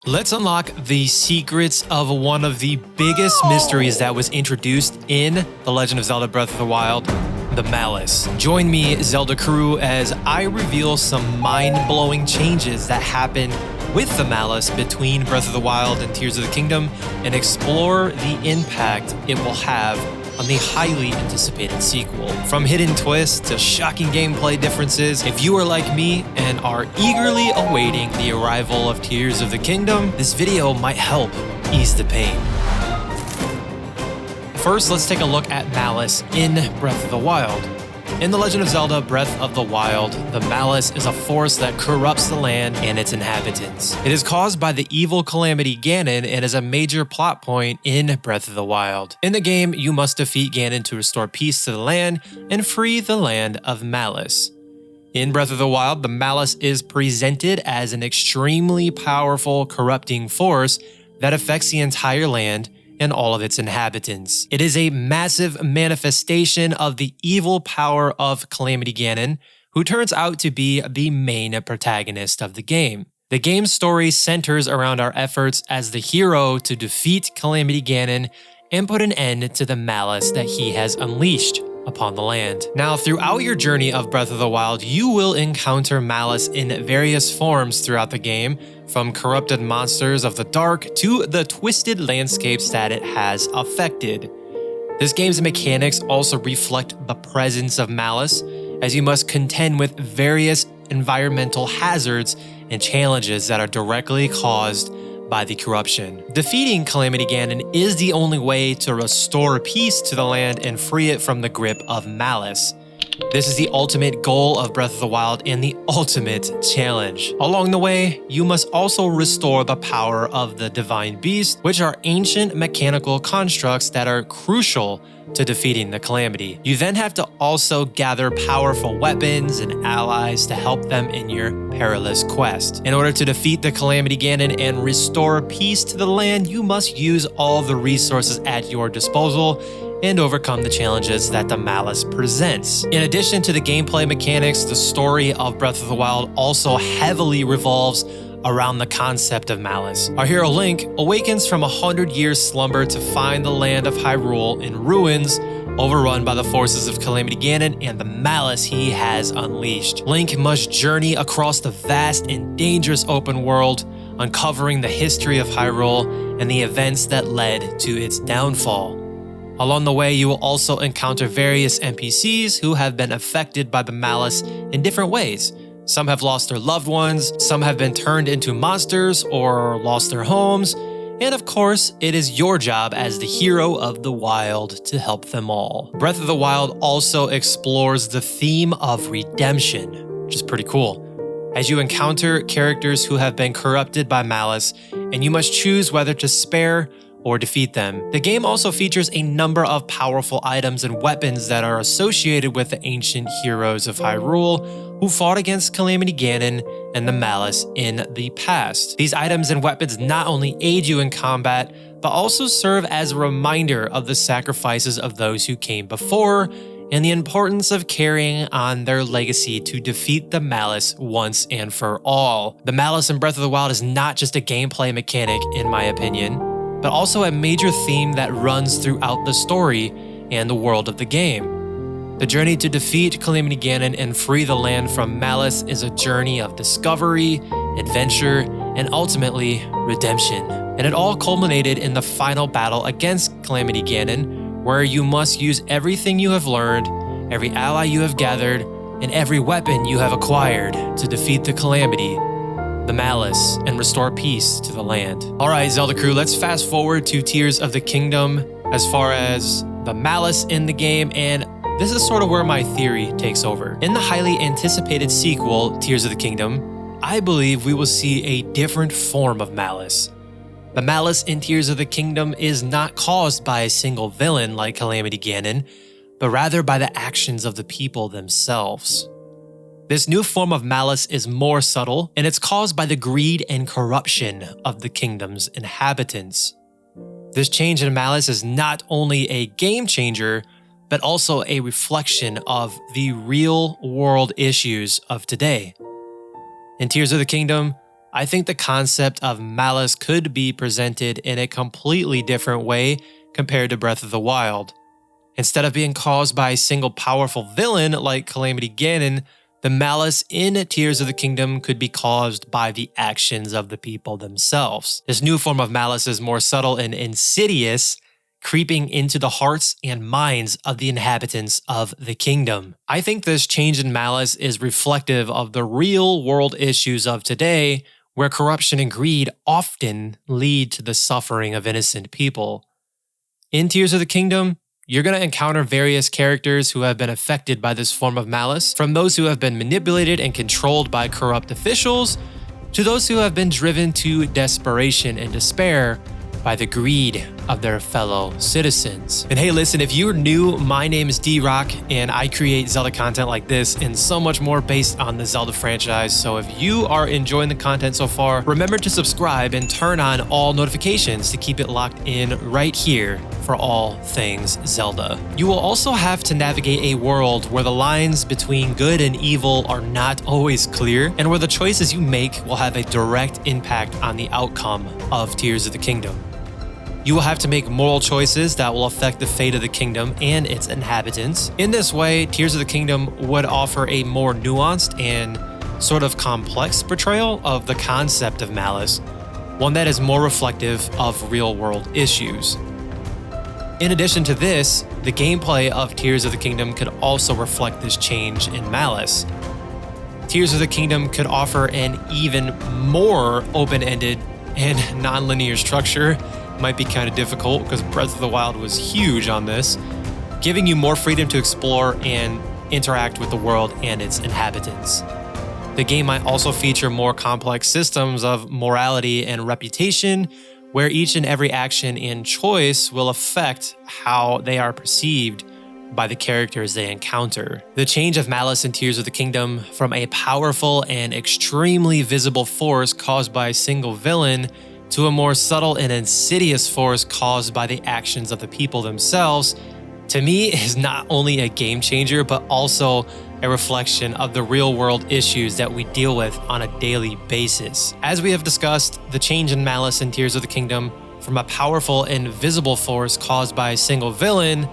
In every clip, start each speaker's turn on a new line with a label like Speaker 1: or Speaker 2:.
Speaker 1: Let's unlock the secrets of one of the biggest mysteries that was introduced in The Legend of Zelda Breath of the Wild, the Malice. Join me, Zelda crew, as I reveal some mind-blowing changes that happen with the Malice between Breath of the Wild and Tears of the Kingdom, and explore the impact it will have on the highly anticipated sequel. From hidden twists to shocking gameplay differences, if you are like me and are eagerly awaiting the arrival of Tears of the Kingdom, this video might help ease the pain. First, let's take a look at Malice in Breath of the Wild. In The Legend of Zelda Breath of the Wild, the Malice is a force that corrupts the land and its inhabitants. It is caused by the evil calamity Ganon and is a major plot point in Breath of the Wild. In the game, you must defeat Ganon to restore peace to the land and free the land of Malice. In Breath of the Wild, the Malice is presented as an extremely powerful, corrupting force that affects the entire land and all of its inhabitants. It is a massive manifestation of the evil power of Calamity Ganon, who turns out to be the main protagonist of the game. The game's story centers around our efforts as the hero to defeat Calamity Ganon and put an end to the malice that he has unleashed upon the land. Now, throughout your journey of Breath of the Wild, you will encounter malice in various forms throughout the game, from corrupted monsters of the dark to the twisted landscapes that it has affected. This game's mechanics also reflect the presence of malice, as you must contend with various environmental hazards and challenges that are directly caused by the corruption. Defeating Calamity Ganon is the only way to restore peace to the land and free it from the grip of malice. This is the ultimate goal of Breath of the Wild and the ultimate challenge. Along the way, you must also restore the power of the Divine Beast, which are ancient mechanical constructs that are crucial to defeating the Calamity. You then have to also gather powerful weapons and allies to help them in your perilous quest. In order to defeat the Calamity Ganon and restore peace to the land, you must use all the resources at your disposal and overcome the challenges that the Malice presents. In addition to the gameplay mechanics, the story of Breath of the Wild also heavily revolves around the concept of malice. Our hero Link awakens from a 100-year slumber to find the land of Hyrule in ruins, overrun by the forces of Calamity Ganon and the malice he has unleashed. Link must journey across the vast and dangerous open world, uncovering the history of Hyrule and the events that led to its downfall. Along the way, you will also encounter various NPCs who have been affected by the malice in different ways. Some have lost their loved ones, some have been turned into monsters or lost their homes, and of course, it is your job as the hero of the wild to help them all. Breath of the Wild also explores the theme of redemption, which is pretty cool, as you encounter characters who have been corrupted by malice, and you must choose whether to spare or defeat them. The game also features a number of powerful items and weapons that are associated with the ancient heroes of Hyrule who fought against Calamity Ganon and the Malice in the past. These items and weapons not only aid you in combat, but also serve as a reminder of the sacrifices of those who came before and the importance of carrying on their legacy to defeat the Malice once and for all. The Malice in Breath of the Wild is not just a gameplay mechanic, in my opinion, but also a major theme that runs throughout the story and the world of the game. The journey to defeat Calamity Ganon and free the land from malice is a journey of discovery, adventure, and ultimately redemption. And it all culminated in the final battle against Calamity Ganon, where you must use everything you have learned, every ally you have gathered, and every weapon you have acquired to defeat the Calamity, the Malice, and restore peace to the land. Alright, Zelda crew, let's fast forward to Tears of the Kingdom as far as the Malice in the game, and this is sort of where my theory takes over. In the highly anticipated sequel, Tears of the Kingdom, I believe we will see a different form of malice. The malice in Tears of the Kingdom is not caused by a single villain like Calamity Ganon, but rather by the actions of the people themselves. This new form of malice is more subtle, and it's caused by the greed and corruption of the kingdom's inhabitants. This change in malice is not only a game changer, but also a reflection of the real-world issues of today. In Tears of the Kingdom, I think the concept of malice could be presented in a completely different way compared to Breath of the Wild. Instead of being caused by a single powerful villain like Calamity Ganon, the malice in Tears of the Kingdom could be caused by the actions of the people themselves. This new form of malice is more subtle and insidious, creeping into the hearts and minds of the inhabitants of the kingdom. I think this change in malice is reflective of the real world issues of today, where corruption and greed often lead to the suffering of innocent people. In Tears of the Kingdom, you're going to encounter various characters who have been affected by this form of malice, from those who have been manipulated and controlled by corrupt officials, to those who have been driven to desperation and despair by the greed of their fellow citizens. And hey, listen, if you're new, my name is D-Rock, and I create Zelda content like this and so much more based on the Zelda franchise. So if you are enjoying the content so far, remember to subscribe and turn on all notifications to keep it locked in right here for all things Zelda. You will also have to navigate a world where the lines between good and evil are not always clear, and where the choices you make will have a direct impact on the outcome of Tears of the Kingdom. You will have to make moral choices that will affect the fate of the kingdom and its inhabitants. In this way, Tears of the Kingdom would offer a more nuanced and sort of complex portrayal of the concept of malice, one that is more reflective of real-world issues. In addition to this, the gameplay of Tears of the Kingdom could also reflect this change in malice. Tears of the Kingdom could offer an even more open-ended and non-linear structure. Might be kind of difficult because Breath of the Wild was huge on this, giving you more freedom to explore and interact with the world and its inhabitants. The game might also feature more complex systems of morality and reputation, where each and every action and choice will affect how they are perceived by the characters they encounter. The change of malice in Tears of the Kingdom from a powerful and extremely visible force caused by a single villain to a more subtle and insidious force caused by the actions of the people themselves, to me is not only a game changer, but also a reflection of the real-world issues that we deal with on a daily basis. As we have discussed, the change in malice in Tears of the Kingdom from a powerful and visible force caused by a single villain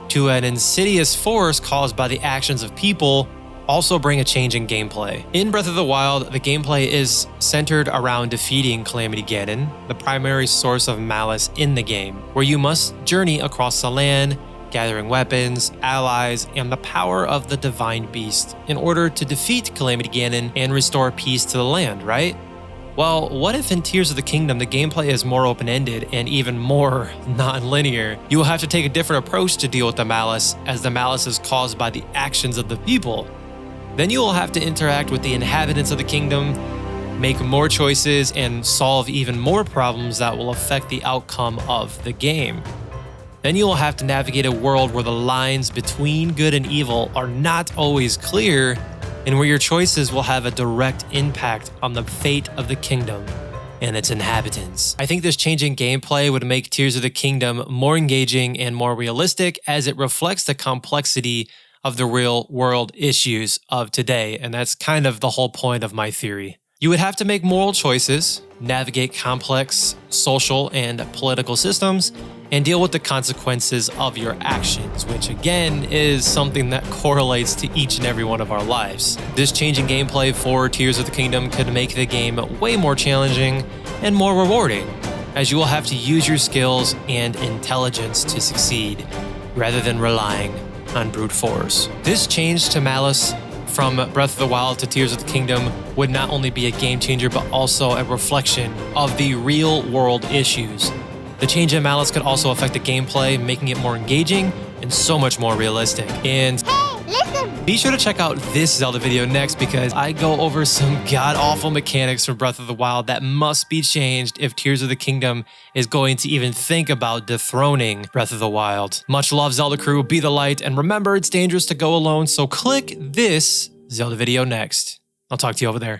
Speaker 1: to an insidious force caused by the actions of people also bring a change in gameplay. In Breath of the Wild, the gameplay is centered around defeating Calamity Ganon, the primary source of malice in the game, where you must journey across the land, gathering weapons, allies, and the power of the Divine Beast in order to defeat Calamity Ganon and restore peace to the land, right? Well, what if in Tears of the Kingdom the gameplay is more open-ended and even more non-linear? You will have to take a different approach to deal with the malice, as the malice is caused by the actions of the people. Then you will have to interact with the inhabitants of the kingdom, make more choices, and solve even more problems that will affect the outcome of the game. Then you will have to navigate a world where the lines between good and evil are not always clear, and where your choices will have a direct impact on the fate of the kingdom and its inhabitants. I think this change in gameplay would make Tears of the Kingdom more engaging and more realistic, as it reflects the complexity of the real world issues of today, and that's kind of the whole point of my theory. You would have to make moral choices, navigate complex social and political systems, and deal with the consequences of your actions, which again is something that correlates to each and every one of our lives. This change in gameplay for Tears of the Kingdom could make the game way more challenging and more rewarding, as you will have to use your skills and intelligence to succeed, rather than relying on brute force. This change to malice from Breath of the Wild to Tears of the Kingdom would not only be a game changer, but also a reflection of the real world issues. The change in malice could also affect the gameplay, making it more engaging and so much more realistic. And
Speaker 2: Hey, listen!
Speaker 1: Be sure to check out this Zelda video next, because I go over some god-awful mechanics from Breath of the Wild that must be changed if Tears of the Kingdom is going to even think about dethroning Breath of the Wild. Much love, Zelda crew, be the light, and remember, it's dangerous to go alone, so click this Zelda video next. I'll talk to you over there.